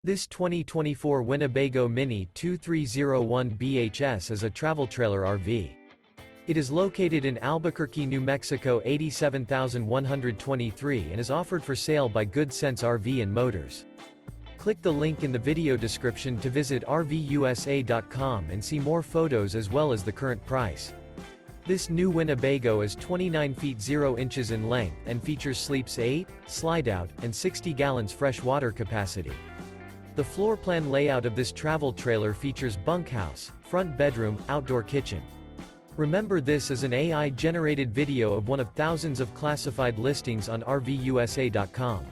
This 2024 Winnebago Minnie 2301 BHS is a travel trailer RV. It is located in Albuquerque, New Mexico 87123 and is offered for sale by Good Sense RV and Motors. Click the link in the video description to visit RVUSA.com and see more photos as well as the current price. This new Winnebago is 29 feet 0 inches in length and features sleeps 8, Slideout, and 60 gallons fresh water capacity. The floor plan layout of this travel trailer features bunkhouse, front bedroom, outdoor kitchen. Remember, this is an AI-generated video of one of thousands of classified listings on RVUSA.com.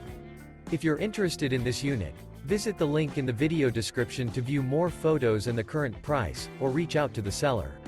If you're interested in this unit, visit the link in the video description to view more photos and the current price, or reach out to the seller.